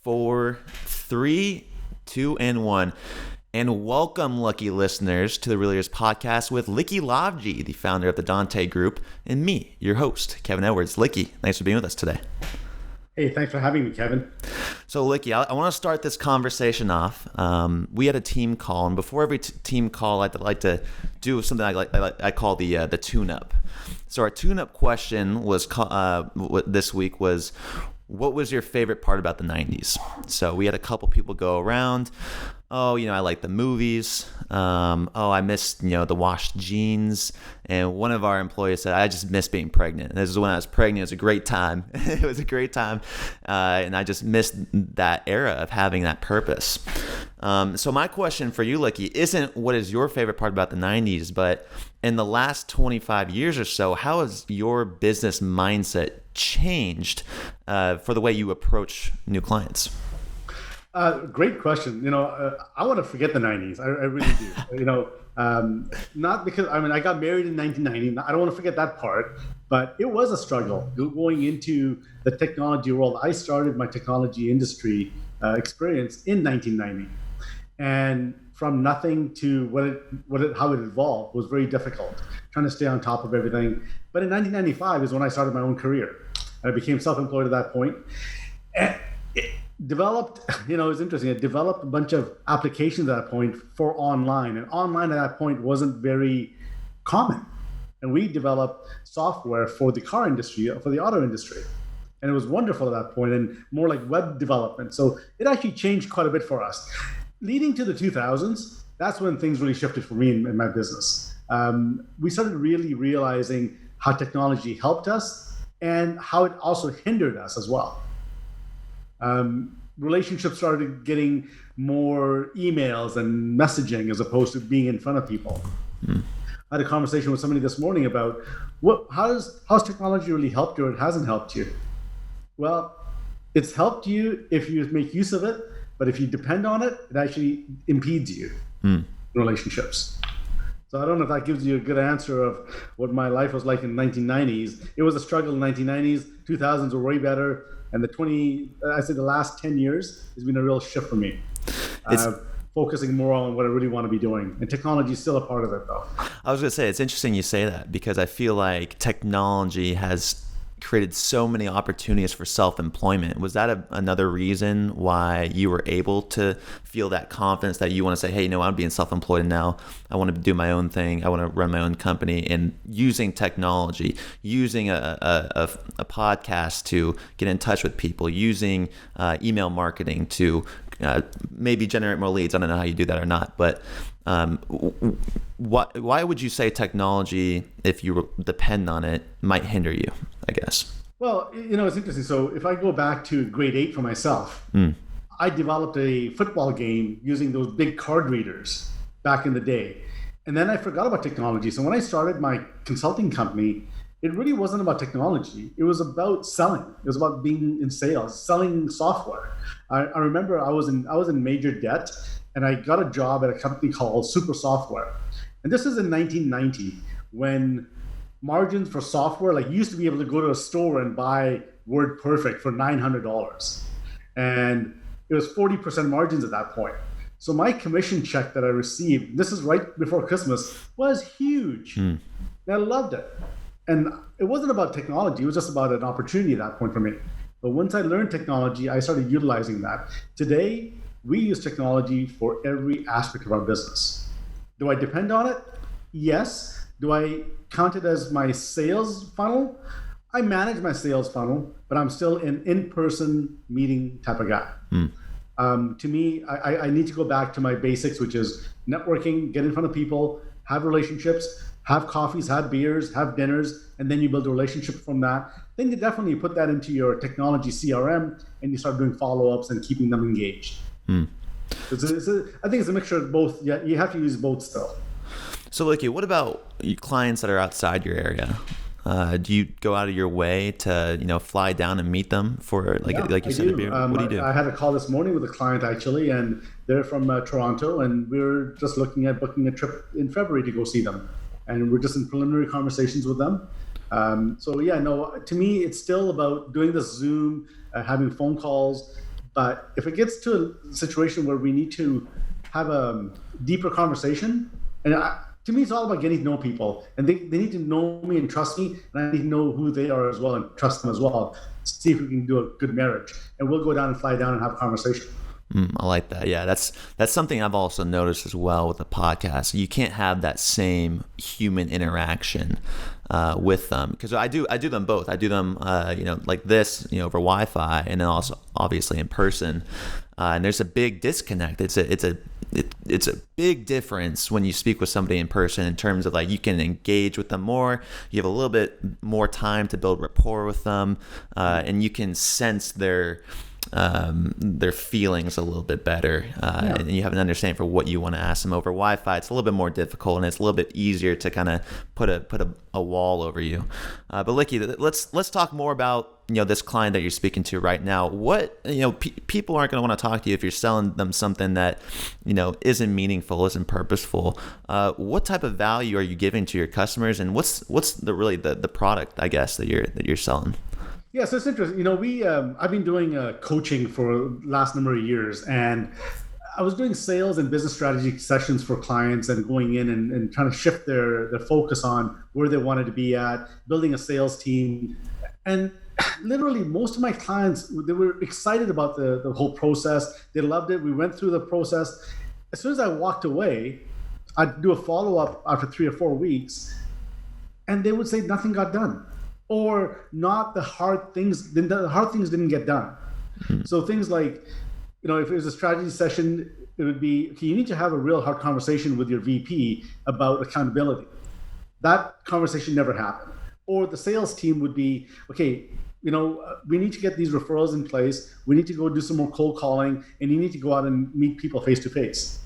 4, 3, 2, and 1. And welcome, lucky listeners, to the Real Leaders Podcast with Likky Lavji, the founder of the Dante Group, and me, your host, Kevin Edwards. Likky, thanks for being with us today. Hey, thanks for having me, Kevin. So, Likky, I want to start this conversation off. We had a team call, and before every team call, I'd like to do something I call the tune-up. So our tune-up question was this week was, what was your favorite part about the 90s? So we had a couple people go around. Oh, I like the movies. I missed, the washed jeans. And one of our employees said, I just miss being pregnant. And this is when I was pregnant. It was a great time. It was a great time. And I just missed that era of having that purpose. So my question for you, Likky, isn't what is your favorite part about the 90s, but in the last 25 years or so, how has your business mindset changed for the way you approach new clients? Great question. I want to forget the 90s. I really do. Not because, I got married in 1990. I don't want to forget that part, but it was a struggle going into the technology world. I started my technology industry experience in 1990. And from nothing to how it evolved was very difficult, trying to stay on top of everything. But in 1995 is when I started my own career. I became self-employed at that point. And it developed, it was interesting. It developed a bunch of applications at that point for online. And online at that point wasn't very common. And we developed software for the car industry, for the auto industry. And it was wonderful at that point and more like web development. So it actually changed quite a bit for us. Leading to the 2000s, that's when things really shifted for me in my business. We started really realizing how technology helped us and how it also hindered us as well. Relationships started getting more emails and messaging as opposed to being in front of people. I had a conversation with somebody this morning about how's technology really helped you or it hasn't helped you? Well, it's helped you if you make use of it. But if you depend on it, it actually impedes you in relationships. So I don't know if that gives you a good answer of what my life was like in the 1990s. It was a struggle in the 1990s. 2000s were way better. And the last 10 years has been a real shift for me. Focusing more on what I really want to be doing. And technology is still a part of it, though. I was going to say, it's interesting you say that because I feel like technology has created so many opportunities for self-employment. Was that another reason why you were able to feel that confidence that you want to say, hey, I'm being self-employed now. I want to do my own thing. I want to run my own company, and using technology, using a podcast to get in touch with people, using email marketing to maybe generate more leads. I don't know how you do that or not, but why would you say technology, if you depend on it, might hinder you, I guess? Well, it's interesting. So if I go back to grade 8 for myself, I developed a football game using those big card readers back in the day. And then I forgot about technology. So when I started my consulting company, it really wasn't about technology. It was about selling. It was about being in sales, selling software. I remember I was in major debt, and I got a job at a company called Super Software. And this is in 1990 when margins for software, like you used to be able to go to a store and buy WordPerfect for $900. And it was 40% margins at that point. So my commission check that I received, this is right before Christmas, was huge. And I loved it. And it wasn't about technology. It was just about an opportunity at that point for me. But once I learned technology, I started utilizing that. Today, we use technology for every aspect of our business. Do I depend on it? Yes. Do I count it as my sales funnel? I manage my sales funnel, but I'm still an in-person meeting type of guy. To me, I need to go back to my basics, which is networking, get in front of people, have relationships, have coffees, have beers, have dinners, and then you build a relationship from that. Then you definitely put that into your technology CRM, and you start doing follow-ups and keeping them engaged. I think it's a mixture of both. Yeah, you have to use both still. So, Likky, what about clients that are outside your area? Do you go out of your way to fly down and meet them for like you said? What do you do? I had a call this morning with a client actually, and they're from Toronto, and we're just looking at booking a trip in February to go see them, and we're just in preliminary conversations with them. To me, it's still about doing the Zoom, having phone calls. But if it gets to a situation where we need to have a deeper conversation, to me, it's all about getting to know people, and they need to know me and trust me, and I need to know who they are as well and trust them as well. See if we can do a good marriage, and we'll go down and fly down and have a conversation. I like that. Yeah, that's something I've also noticed as well with the podcast. You can't have that same human interaction with them, because I do them both. I do them like this, over Wi-Fi, and then also obviously in person. And there's a big disconnect. It's a big difference when you speak with somebody in person in terms of like you can engage with them more. You have a little bit more time to build rapport with them, and you can sense their feelings a little bit better, and you have an understanding for what you want to ask them. Over Wi-Fi, it's a little bit more difficult, and it's a little bit easier to kind of put a wall over you. But Likky, let's talk more about this client that you're speaking to right now. What people aren't going to want to talk to you if you're selling them something that isn't meaningful, isn't purposeful. What type of value are you giving to your customers, and what's the product, I guess, that you're selling? Yeah, so it's interesting. I've been doing coaching for the last number of years, and I was doing sales and business strategy sessions for clients and going in and trying to shift their focus on where they wanted to be at, building a sales team. And literally most of my clients, they were excited about the whole process. They loved it. We went through the process. As soon as I walked away, I'd do a follow-up after 3 or 4 weeks, and they would say nothing got done. Or not the hard things. The hard things didn't get done. Mm-hmm. So things like, if it was a strategy session, it would be, okay, you need to have a real hard conversation with your VP about accountability. That conversation never happened. Or the sales team would be, okay, we need to get these referrals in place. We need to go do some more cold calling, and you need to go out and meet people face to face.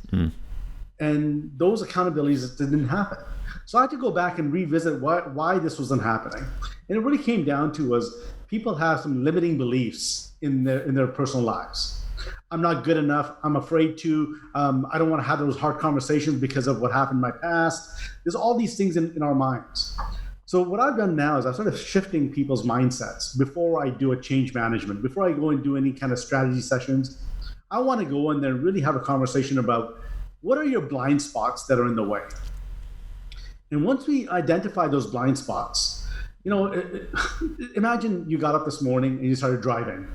And those accountabilities didn't happen. So I had to go back and revisit why this wasn't happening. And it really came down to was people have some limiting beliefs in their personal lives. I'm not good enough. I'm afraid to. I don't want to have those hard conversations because of what happened in my past. There's all these things in our minds. So what I've done now is I've started shifting people's mindsets before I do a change management, before I go and do any kind of strategy sessions. I want to go in there and really have a conversation about what are your blind spots that are in the way. And once we identify those blind spots, imagine you got up this morning and you started driving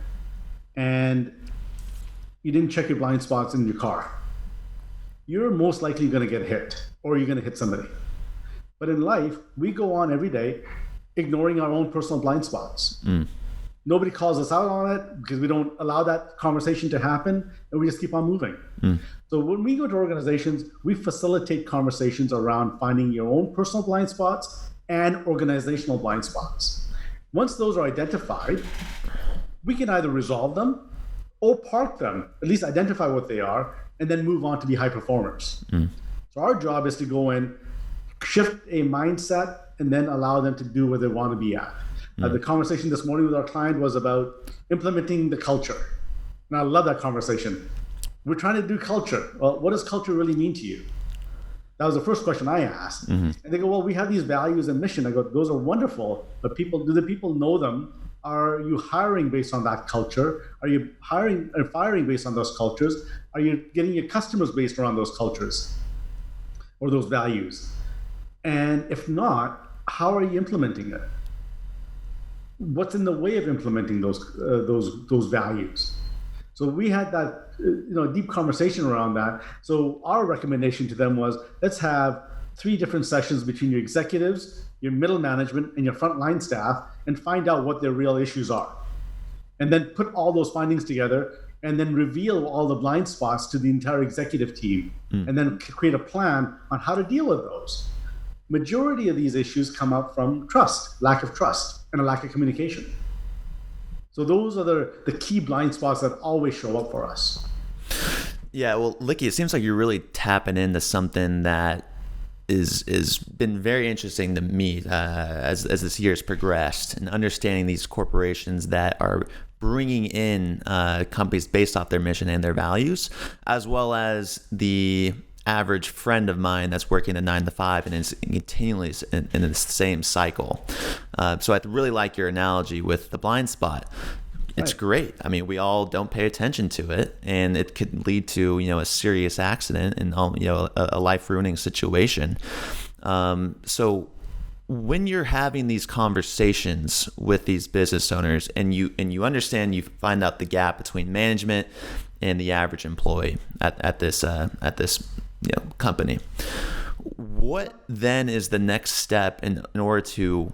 and you didn't check your blind spots in your car. You're most likely going to get hit, or you're going to hit somebody. But in life, we go on every day ignoring our own personal blind spots. Nobody calls us out on it because we don't allow that conversation to happen, and we just keep on moving. So when we go to organizations, we facilitate conversations around finding your own personal blind spots and organizational blind spots. Once those are identified, we can either resolve them or park them, at least identify what they are, and then move on to be high performers. So our job is to go in, shift a mindset, and then allow them to do where they want to be at. The conversation this morning with our client was about implementing the culture. And I love that conversation. We're trying to do culture. Well, what does culture really mean to you? That was the first question I asked. And they go, well, we have these values and mission. I go, those are wonderful, but do the people know them? Are you hiring based on that culture? Are you hiring or firing based on those cultures? Are you getting your customers based around those cultures or those values? And if not, how are you implementing it? What's in the way of implementing those values? So we had that deep conversation around that. So our recommendation to them was, let's have 3 different sessions between your executives, your middle management, and your frontline staff, and find out what their real issues are. And then put all those findings together, and then reveal all the blind spots to the entire executive team, and then create a plan on how to deal with those. Majority of these issues come up from trust, lack of trust, and a lack of communication. So those are the key blind spots that always show up for us. Yeah, well, Likky, it seems like you're really tapping into something that is been very interesting to me as this year's progressed, and understanding these corporations that are bringing in companies based off their mission and their values, as well as the average friend of mine that's working a 9 to 5 and is continually in the same cycle. So I really like your analogy with the blind spot. It's great. I mean, we all don't pay attention to it, and it could lead to, a serious accident and, a life-ruining situation. So when you're having these conversations with these business owners, and you understand, you find out the gap between management and the average employee at this company, what then is the next step in order to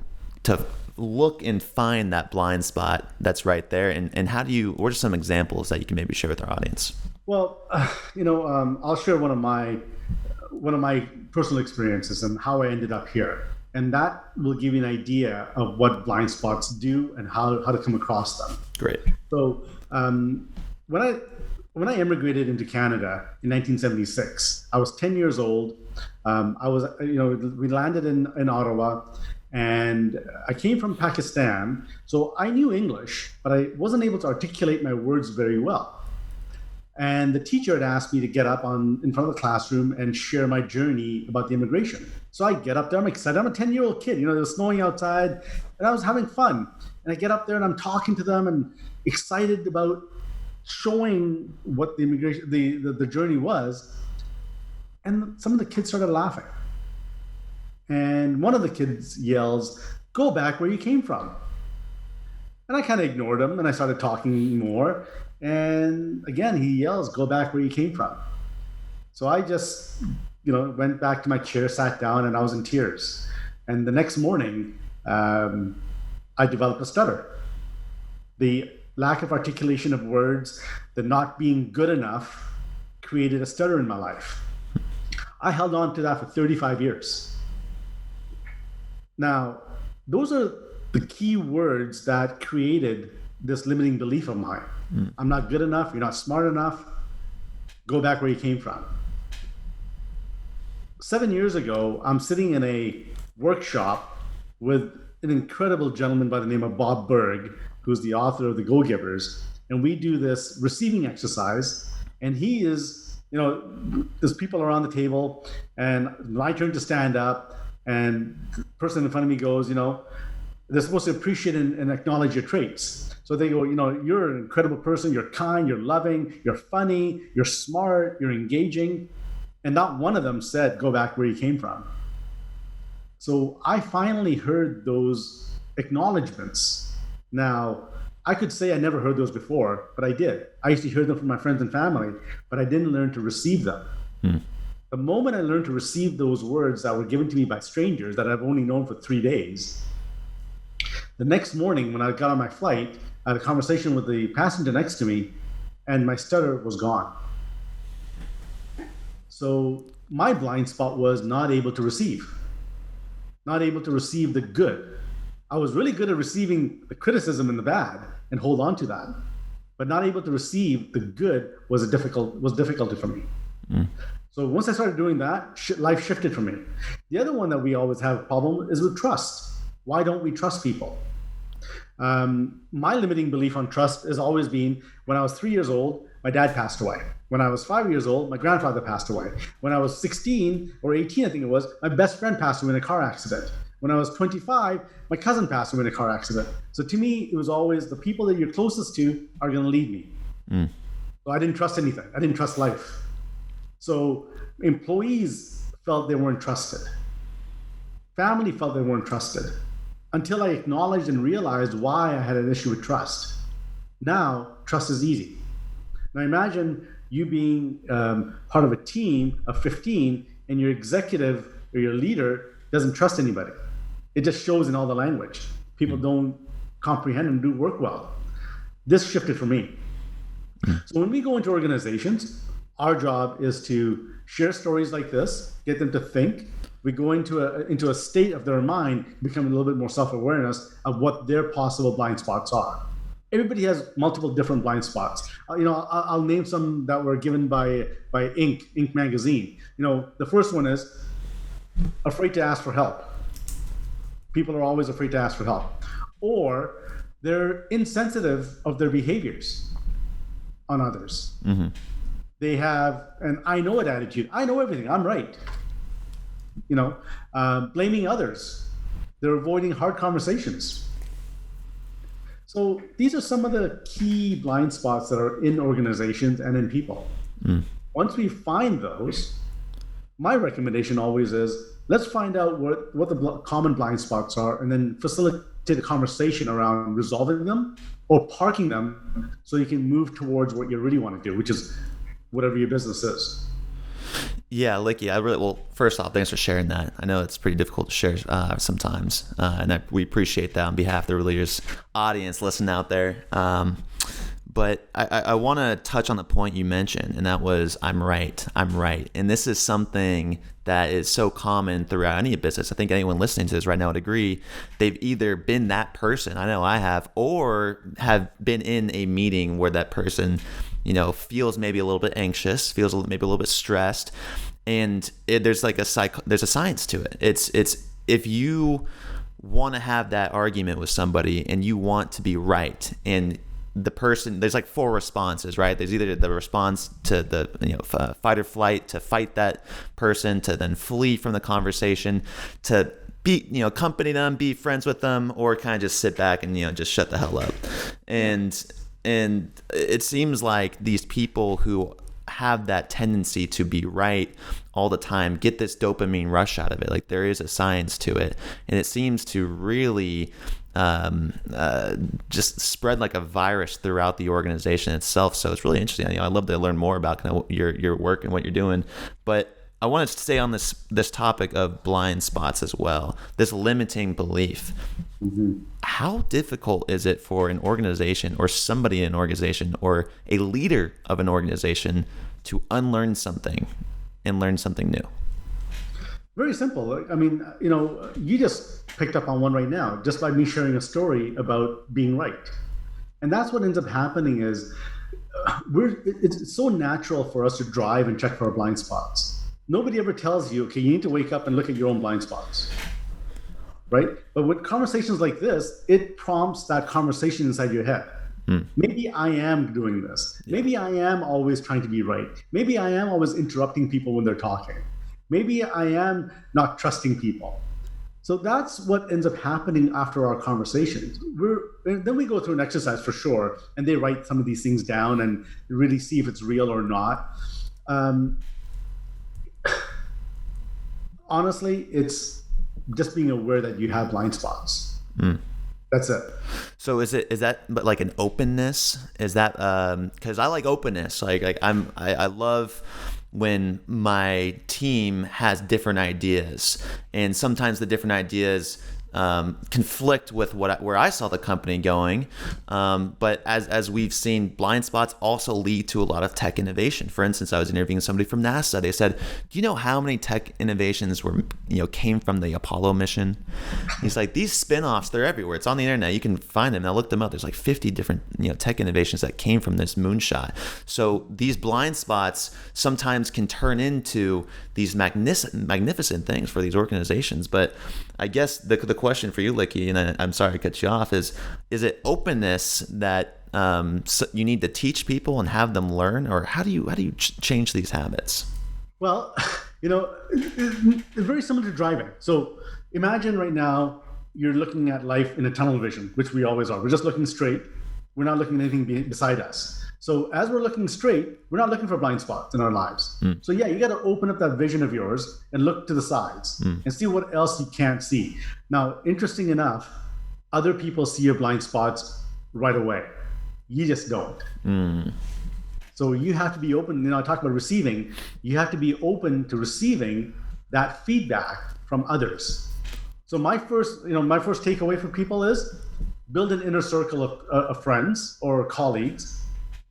look and find that blind spot that's right there, and what are some examples that you can maybe share with our audience? Well, I'll share one of my personal experiences and how I ended up here, and that will give you an idea of what blind spots do and how to come across them. Great. So when I immigrated into Canada in 1976, I was 10 years old. We landed in Ottawa, and I came from Pakistan, so I knew English, but I wasn't able to articulate my words very well. And the teacher had asked me to get up in front of the classroom and share my journey about the immigration. So I get up there, I'm excited. I'm a 10-year-old kid, it was snowing outside, and I was having fun. And I get up there and I'm talking to them and excited about showing what the immigration, the journey was. And some of the kids started laughing. And one of the kids yells, "Go back where you came from." And I kind of ignored him and I started talking more. And again, he yells, "Go back where you came from." So I just, went back to my chair, sat down, and I was in tears. And the next morning, I developed a stutter. The lack of articulation of words, the not being good enough, created a stutter in my life. I held on to that for 35 years. Now, those are the key words that created this limiting belief of mine. I'm not good enough. You're not smart enough. Go back where you came from. 7 years ago, I'm sitting in a workshop with an incredible gentleman by the name of Bob Berg, who's the author of The Go-Givers. And we do this receiving exercise. And he is, there's people around the table, and my turn to stand up. And the person in front of me goes, they're supposed to appreciate and acknowledge your traits. So they go, you're an incredible person, you're kind, you're loving, you're funny, you're smart, you're engaging. And not one of them said, "Go back where you came from." So I finally heard those acknowledgements. Now, I could say I never heard those before, but I did. I used to hear them from my friends and family, but I didn't learn to receive them. The moment I learned to receive those words that were given to me by strangers that I've only known for 3 days, the next morning when I got on my flight, I had a conversation with the passenger next to me, and my stutter was gone. So my blind spot was not able to receive the good. I was really good at receiving the criticism and the bad and hold on to that, but not able to receive the good was difficulty for me. So once I started doing that, life shifted for me. The other one that we always have a problem is with trust. Why don't we trust people? My limiting belief on trust has always been, when I was 3 years old, my dad passed away. When I was 5 years old, my grandfather passed away. When I was 16 or 18, I think it was, my best friend passed away in a car accident. When I was 25, my cousin passed away in a car accident. So to me, it was always the people that you're closest to are going to lead me. So I didn't trust anything. I didn't trust life. So employees felt they weren't trusted. Family felt they weren't trusted, until I acknowledged and realized why I had an issue with trust. Now, trust is easy. Now imagine you being part of a team of 15, and your executive or your leader doesn't trust anybody. It just shows in all the language. People don't comprehend and do work well. This shifted for me. So when we go into organizations, our job is to share stories like this, get them to think. We go into a state of their mind, become a little bit more self-awareness of what their possible blind spots are. Everybody has multiple different blind spots. I'll name some that were given by Inc. magazine. The first one is afraid to ask for help. People are always afraid to ask for help. Or they're insensitive of their behaviors on others. They have an "I know it" attitude. I know everything. I'm right. Blaming others. They're avoiding hard conversations. So these are some of the key blind spots that are in organizations and in people. Once we find those, my recommendation always is let's find out what the common blind spots are and then facilitate a conversation around resolving them or parking them so you can move towards what you really want to do, which is whatever your business is. Yeah, Likky, well, first off, thanks for sharing that. I know it's pretty difficult to share sometimes, and we appreciate that on behalf of the Leaders audience listening out there. But I want to touch on the point you mentioned, and that was I'm right. And this is something that is so common throughout any business. I think anyone listening to this right now would agree. They've either been that person, I know I have, or have been in a meeting where that person, feels maybe a little bit anxious, feels maybe a little bit stressed, and there's a science to it. It's if you want to have that argument with somebody and you want to be right, and the person, there's like 4 responses, right? There's either the response to the fight or flight, to fight that person, to then flee from the conversation, to be accompany them, be friends with them, or kind of just sit back and just shut the hell up. And it seems like these people who have that tendency to be right all the time get this dopamine rush out of it. Like there is a science to it, and it seems to really just spread like a virus throughout the organization itself. So it's really interesting. I'd love to learn more about kind of your work and what you're doing, but I wanted to stay on this topic of blind spots as well, this limiting belief. How difficult is it for an organization or somebody in an organization or a leader of an organization to unlearn something and learn something new? Very simple. I mean, you just picked up on one right now, just by me sharing a story about being right. And that's what ends up happening is it's so natural for us to drive and check for our blind spots. Nobody ever tells you, okay, you need to wake up and look at your own blind spots, right? But with conversations like this, it prompts that conversation inside your head. Maybe I am doing this. Maybe I am always trying to be right. Maybe I am always interrupting people when they're talking. Maybe I am not trusting people. So that's what ends up happening after our conversations. Then we go through an exercise for sure, and they write some of these things down and really see if it's real or not. Honestly, it's just being aware that you have blind spots. That's it. So is that but like an openness? Is that because I like openness? I love when my team has different ideas, and sometimes the different ideas conflict with where I saw the company going. But as we've seen, blind spots also lead to a lot of tech innovation. For instance, I was interviewing somebody from NASA. They said, "Do you know how many tech innovations came from the Apollo mission?" He's like, "These spin-offs, they're everywhere. It's on the internet. You can find them." And I looked them up. There's like 50 different tech innovations that came from this moonshot. So these blind spots sometimes can turn into these magnificent things for these organizations. But I guess the question for you, Likky, and I'm sorry to cut you off, is it openness that you need to teach people and have them learn, or how do you change these habits? Well, it's very similar to driving. So imagine right now you're looking at life in a tunnel vision, which we always are. We're just looking straight. We're not looking at anything beside us. So as we're looking straight, we're not looking for blind spots in our lives. So yeah, you got to open up that vision of yours and look to the sides and see what else you can't see. Now, interesting enough, other people see your blind spots right away. You just don't. So you have to be open. I talk about receiving. You have to be open to receiving that feedback from others. So my first takeaway for people is build an inner circle of friends or colleagues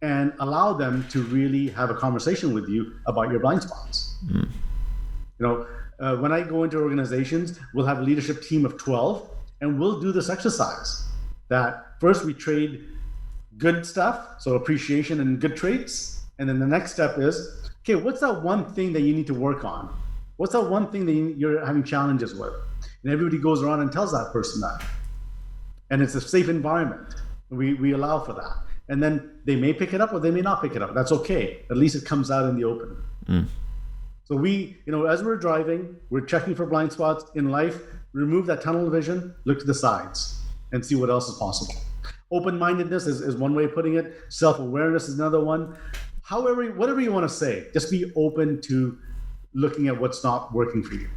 and allow them to really have a conversation with you about your blind spots. When I go into organizations, we'll have a leadership team of 12, and we'll do this exercise that first we trade good stuff, so appreciation and good traits. And then the next step is, okay, what's that one thing that you need to work on? What's that one thing that you're having challenges with? And everybody goes around and tells that person that. And it's a safe environment. We allow for that. And then they may pick it up or they may not pick it up. That's okay. At least it comes out in the open. So as we're driving, we're checking for blind spots in life, remove that tunnel vision, look to the sides and see what else is possible. Open-mindedness is one way of putting it. Self-awareness is another one. However, whatever you want to say, just be open to looking at what's not working for you.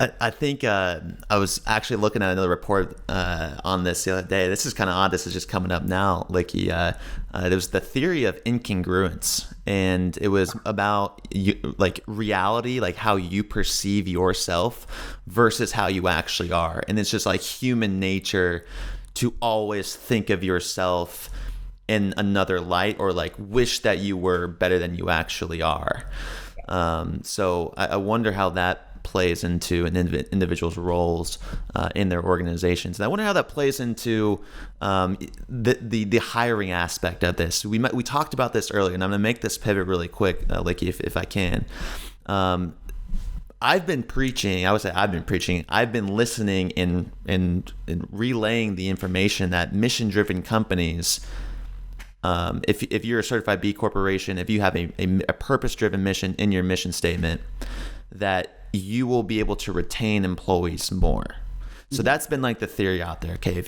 I think I was actually looking at another report on this the other day. This is kind of odd. This is just coming up now, Likky. There was the theory of incongruence, and it was about like reality, like how you perceive yourself versus how you actually are. And it's just like human nature to always think of yourself in another light, or like wish that you were better than you actually are. So I wonder how that plays into an individual's roles in their organizations. And I wonder how that plays into the hiring aspect of this. We talked about this earlier, and I'm going to make this pivot really quick, Likky, if I can. I've been preaching. I've been listening and relaying the information that mission-driven companies, if you're a certified B corporation, if you have a purpose-driven mission in your mission statement, that you will be able to retain employees more. So that's been like the theory out there. Okay,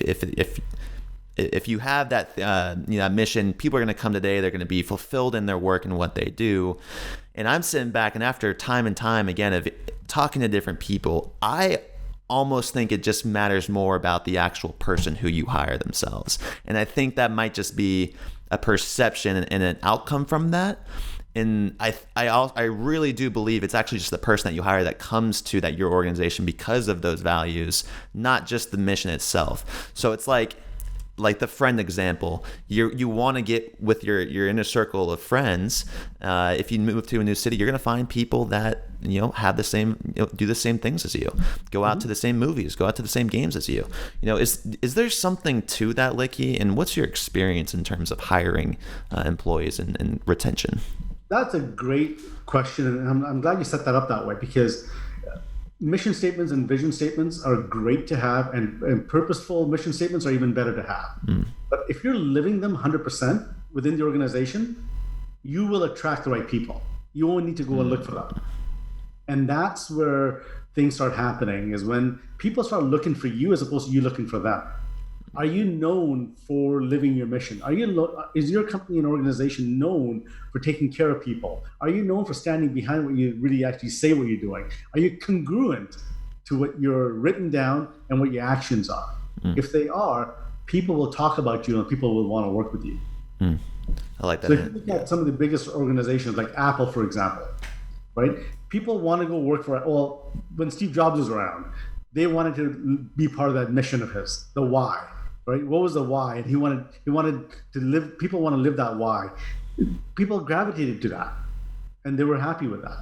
if you have that that mission, people are going to come today. They're going to be fulfilled in their work and what they do. And I'm sitting back, and after time and time again of talking to different people, I almost think it just matters more about the actual person who you hire themselves. And I think that might just be a perception and an outcome from that. And I really do believe it's actually just the person that you hire that comes to your organization because of those values, not just the mission itself. So it's like the friend example. You want to get with your inner circle of friends. If you move to a new city, you're going to find people that have the same, do the same things as you, go out to the same movies, go out to the same games as you. Is there something to that, Likky? And what's your experience in terms of hiring employees and retention? That's a great question, and I'm glad you set that up that way, because mission statements and vision statements are great to have, and purposeful mission statements are even better to have. But if you're living them 100% within the organization, you will attract the right people. You won't need to go and look for them. And that's where things start happening, is when people start looking for you as opposed to you looking for them. Are you known for living your mission? Is your company and organization known for taking care of people? Are you known for standing behind what you really actually say what you're doing? Are you congruent to what you're written down and what your actions are? If they are, people will talk about you and people will want to work with you. I like that. So if you look at some of the biggest organizations like Apple, for example, right? People want to go work for, when Steve Jobs was around, they wanted to be part of that mission of his, the why. Right? What was the why? And he wanted to live. People want to live that why. People gravitated to that, and they were happy with that.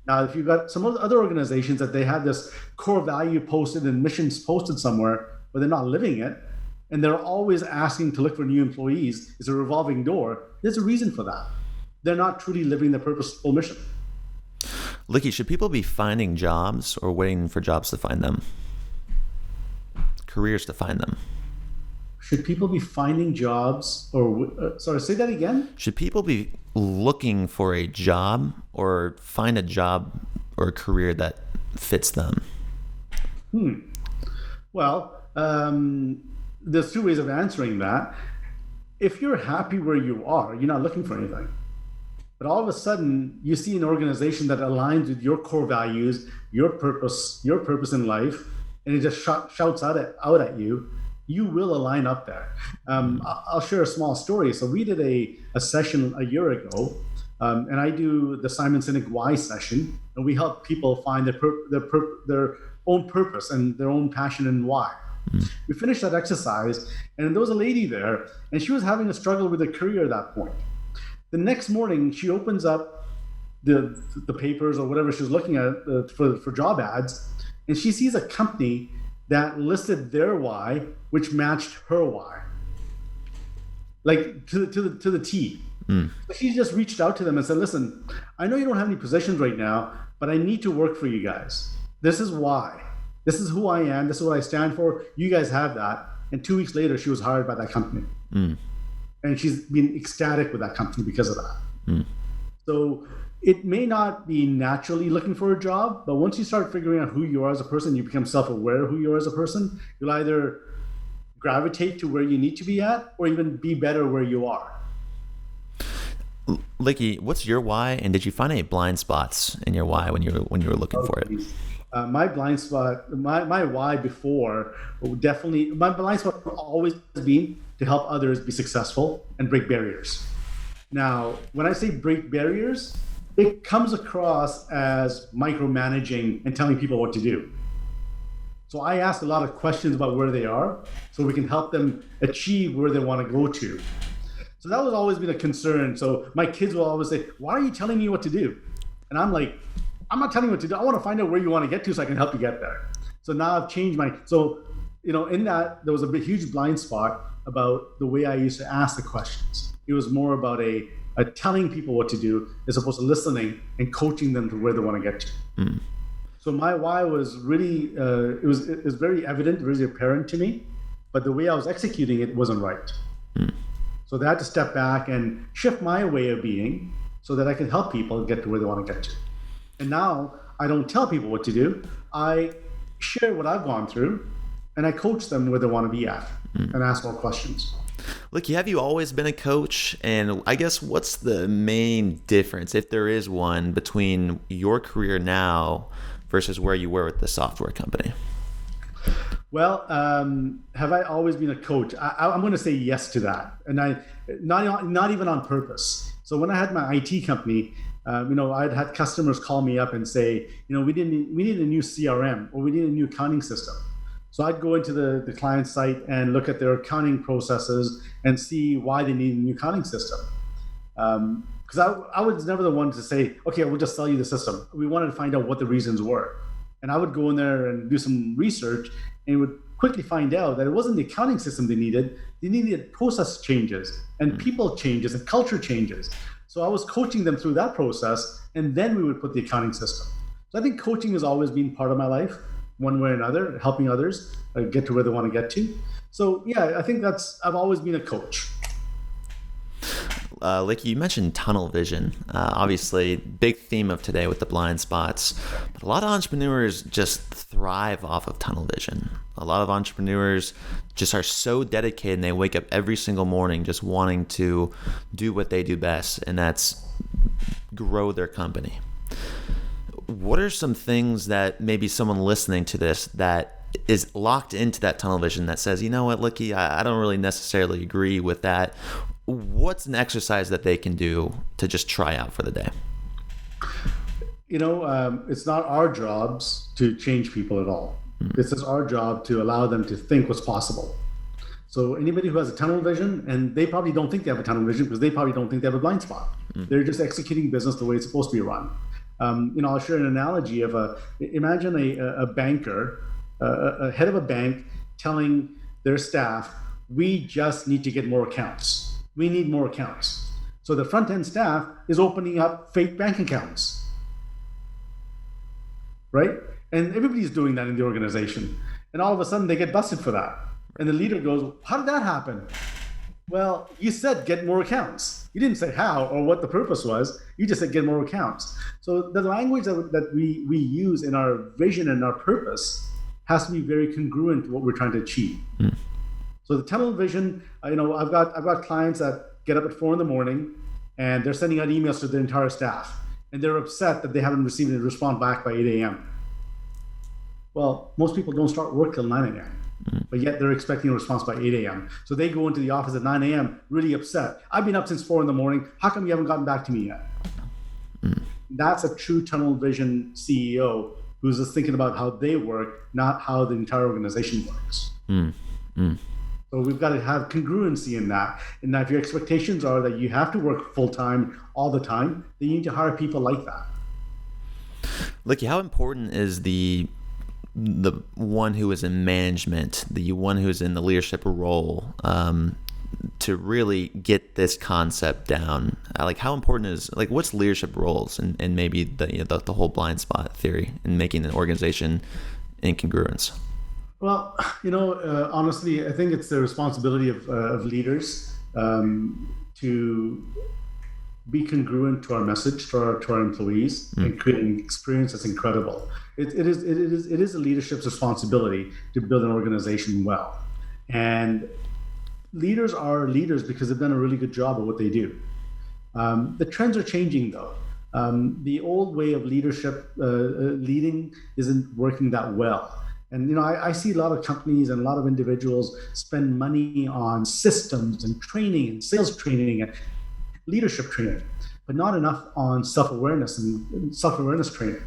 Now, if you've got some other organizations that they have this core value posted and missions posted somewhere, but they're not living it, and they're always asking to look for new employees, it's a revolving door. There's a reason for that. They're not truly living the purposeful mission. Likky, should people be finding jobs or waiting for jobs to find them? Careers to find them? Should people be finding jobs sorry, say that again? Should people be looking for a job or find a job or a career that fits them? Well, there's two ways of answering that. If you're happy where you are, you're not looking for anything. But all of a sudden, you see an organization that aligns with your core values, your purpose in life, and it just shouts out at you, you will align up there. I'll share a small story. So we did a session a year ago, and I do the Simon Sinek Why session, and we help people find their own purpose and their own passion and why. We finished that exercise, and there was a lady there, and she was having a struggle with her career at that point. The next morning, she opens up the papers or whatever she was looking at for job ads, and she sees a company that listed their why, which matched her why, like to the T. So she just reached out to them and said, "Listen, I know you don't have any positions right now, but I need to work for you guys. This is why. This is who I am. This is what I stand for. You guys have that." And 2 weeks later, she was hired by that company. And she's been ecstatic with that company because of that. So it may not be naturally looking for a job, but once you start figuring out who you are as a person, you become self-aware of who you are as a person, you'll either gravitate to where you need to be at, or even be better where you are. Likky, what's your why, and did you find any blind spots in your why when you were looking for it? My blind spot, my why before, definitely, my blind spot always been to help others be successful and break barriers. Now, when I say break barriers, it comes across as micromanaging and telling people what to do. So I ask a lot of questions about where they are so we can help them achieve where they want to go to. So that was always been a concern. So my kids will always say, why are you telling me what to do? And I'm like, I'm not telling you what to do. I want to find out where you want to get to so I can help you get there. So now I've changed so, in that, there was a huge blind spot about the way I used to ask the questions. It was more about a telling people what to do as opposed to listening and coaching them to where they want to get to. Mm. So my why was really, it was very evident, very apparent to me, but the way I was executing it wasn't right. Mm. So they had to step back and shift my way of being so that I can help people get to where they want to get to. And now I don't tell people what to do. I share what I've gone through and I coach them where they want to be at and ask more questions. Likky, have you always been a coach? And I guess what's the main difference, if there is one, between your career now versus where you were with the software company? Well, have I always been a coach? I'm going to say yes to that, and not even on purpose. So when I had my IT company, I'd had customers call me up and say, we need a new CRM or we need a new accounting system. So I'd go into the client site and look at their accounting processes and see why they need a new accounting system. Because I was never the one to say, okay, we'll just sell you the system. We wanted to find out what the reasons were. And I would go in there and do some research and would quickly find out that it wasn't the accounting system they needed. They needed process changes and people changes and culture changes. So I was coaching them through that process, and then we would put the accounting system. So I think coaching has always been part of my life, one way or another, helping others get to where they want to get to. So yeah, I think I've always been a coach. Likky, you mentioned tunnel vision. Obviously, big theme of today with the blind spots. But a lot of entrepreneurs just thrive off of tunnel vision. A lot of entrepreneurs just are so dedicated and they wake up every single morning just wanting to do what they do best, and that's grow their company. What are some things that maybe someone listening to this that is locked into that tunnel vision that says, you know what, Likky, I don't really necessarily agree with that? What's an exercise that they can do to just try out for the day? It's not our jobs to change people at all. This is our job to allow them to think what's possible. So anybody who has a tunnel vision, and they probably don't think they have a tunnel vision because they probably don't think they have a blind spot. They're just executing business the way it's supposed to be run. I'll share an analogy of imagine a banker, a head of a bank telling their staff, we just need to get more accounts. We need more accounts. So the front end staff is opening up fake bank accounts, right? And everybody's doing that in the organization. And all of a sudden they get busted for that. And the leader goes, how did that happen? Well, you said get more accounts. You didn't say how or what the purpose was. You just said get more accounts. So the language that we use in our vision and our purpose has to be very congruent to what we're trying to achieve. So the tunnel vision, I've got clients that get up at 4 a.m. and they're sending out emails to their entire staff, and they're upset that they haven't received a response back by 8 a.m. Well, most people don't start work till 9 a.m., but yet they're expecting a response by 8 a.m. So they go into the office at 9 a.m. really upset. I've been up since 4 a.m. How come you haven't gotten back to me yet? That's a true tunnel vision CEO who's just thinking about how they work, not how the entire organization works. So we've got to have congruency in that. And now if your expectations are that you have to work full-time all the time, then you need to hire people like that. Likky, how important is the one who is in management, the one who is in the leadership role, to really get this concept down? Like, how important is, what's leadership roles and maybe the whole blind spot theory in making an organization in congruence? Well, honestly, I think it's the responsibility of leaders to be congruent to our message, to our employees, and create an experience that's incredible. It is a leadership's responsibility to build an organization well. And leaders are leaders because they've done a really good job of what they do. The trends are changing, though. The old way of leadership, leading, isn't working that well. And I see a lot of companies and a lot of individuals spend money on systems and training and sales training and leadership training, but not enough on self-awareness and self-awareness training.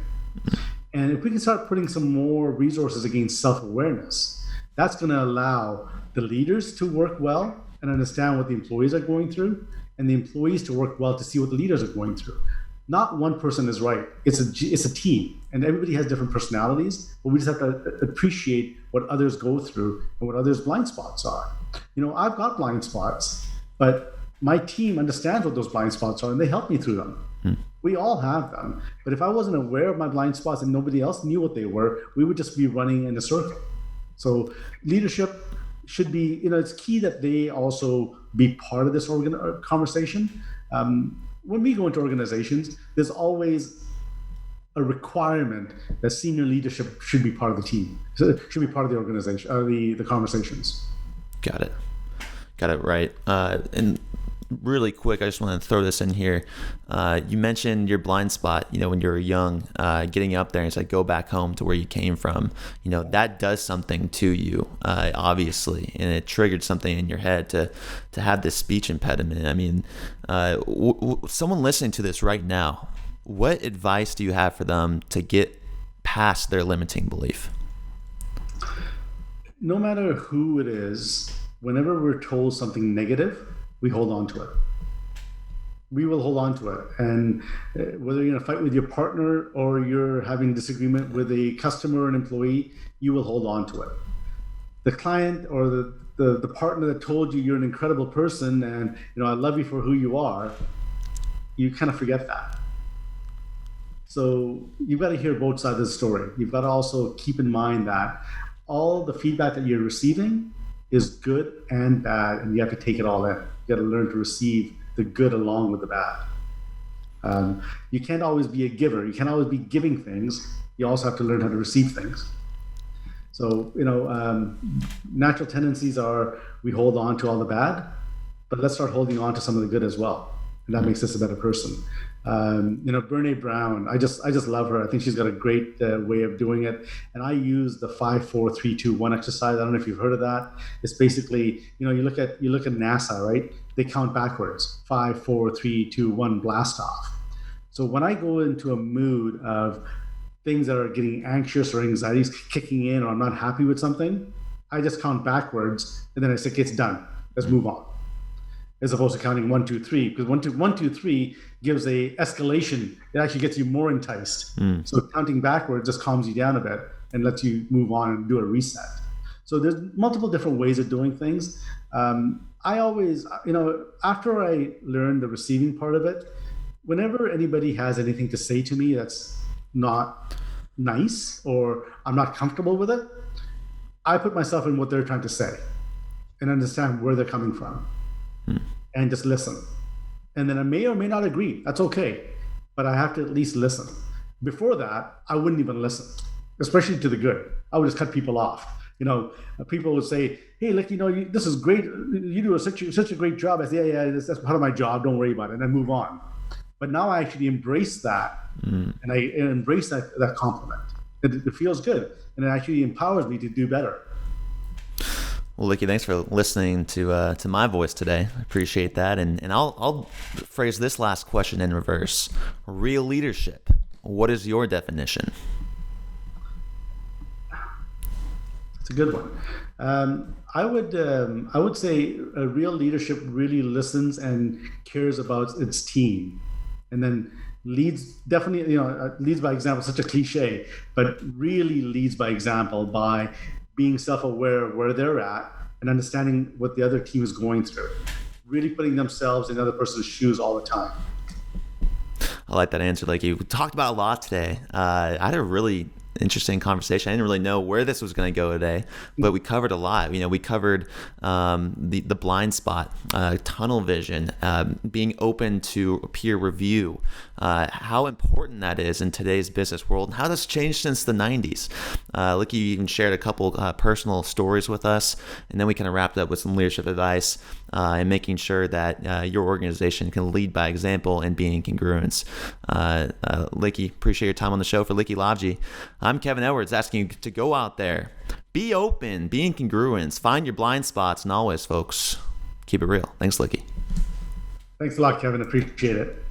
And if we can start putting some more resources against self-awareness, that's going to allow the leaders to work well and understand what the employees are going through, and the employees to work well to see what the leaders are going through. Not one person is right. It's a team, and everybody has different personalities, but we just have to appreciate what others go through and what others' blind spots are. I've got blind spots, but my team understands what those blind spots are, and they help me through them. We all have them. But if I wasn't aware of my blind spots and nobody else knew what they were, we would just be running in a circle. So leadership should be, it's key that they also be part of this conversation. When we go into organizations, there's always a requirement that senior leadership should be part of the team, should be part of the organization, the conversations. Got it right. And really quick, I just want to throw this in here. You mentioned your blind spot, when you were young, getting up there and it's like, go back home to where you came from. That does something to you, obviously, and it triggered something in your head to have this speech impediment. I mean, someone listening to this right now, what advice do you have for them to get past their limiting belief? No matter who it is, whenever we're told something negative, we hold on to it. We will hold on to it. And whether you're in a fight with your partner or you're having disagreement with a customer or an employee, you will hold on to it. The client or the partner that told you you're an incredible person and I love you for who you are, you kind of forget that. So you've got to hear both sides of the story. You've got to also keep in mind that all the feedback that you're receiving is good and bad, and you have to take it all in. You got to learn to receive the good along with the bad. You can't always be a giver. You can't always be giving things. You also have to learn how to receive things. So, natural tendencies are we hold on to all the bad, but let's start holding on to some of the good as well. And that makes us a better person. Brene Brown, I just love her. I think she's got a great way of doing it. And I use the 5, 4, 3, 2, 1 exercise. I don't know if you've heard of that. It's basically, you look at NASA, right? They count backwards, 5, 4, 3, 2, 1, blast off. So when I go into a mood of things that are getting anxious or anxieties kicking in, or I'm not happy with something, I just count backwards and then I say, okay, it's done. Let's move on. As opposed to counting 1, 2, 3, because 1, 2, 3 gives a escalation. It actually gets you more enticed. So counting backwards just calms you down a bit and lets you move on and do a reset. So there's multiple different ways of doing things. I always, after I learned the receiving part of it, whenever anybody has anything to say to me that's not nice or I'm not comfortable with it, I put myself in what they're trying to say and understand where they're coming from. And just listen. And then I may or may not agree. That's okay. But I have to at least listen. Before that, I wouldn't even listen, especially to the good. I would just cut people off. People would say, hey, Likky, this is great. You do such a great job. I say, yeah, that's part of my job. Don't worry about it. And I move on. But now I actually embrace that. And I embrace that compliment. It feels good. And it actually empowers me to do better. Well, Likky, thanks for listening to my voice today. I appreciate that. And I'll phrase this last question in reverse. Real leadership. What is your definition? It's a good one. I would say a real leadership really listens and cares about its team, and then leads by example. Such a cliche, but really leads by example by being self-aware of where they're at and understanding what the other team is going through, really putting themselves in the other person's shoes all the time. I like that answer, Likky. We talked about a lot today. I had a really interesting conversation. I didn't really know where this was going to go today, but we covered a lot. We covered the blind spot, tunnel vision, being open to peer review, how important that is in today's business world, and how that's changed since the 90s. Likky, you even shared a couple personal stories with us, and then we kind of wrapped up with some leadership advice and making sure that your organization can lead by example and being congruence. Likky, appreciate your time on the show. For Likky Lavji, I'm Kevin Edwards, asking you to go out there, be open, be in congruence, find your blind spots, and always, folks, keep it real. Thanks, Likky. Thanks a lot, Kevin. Appreciate it.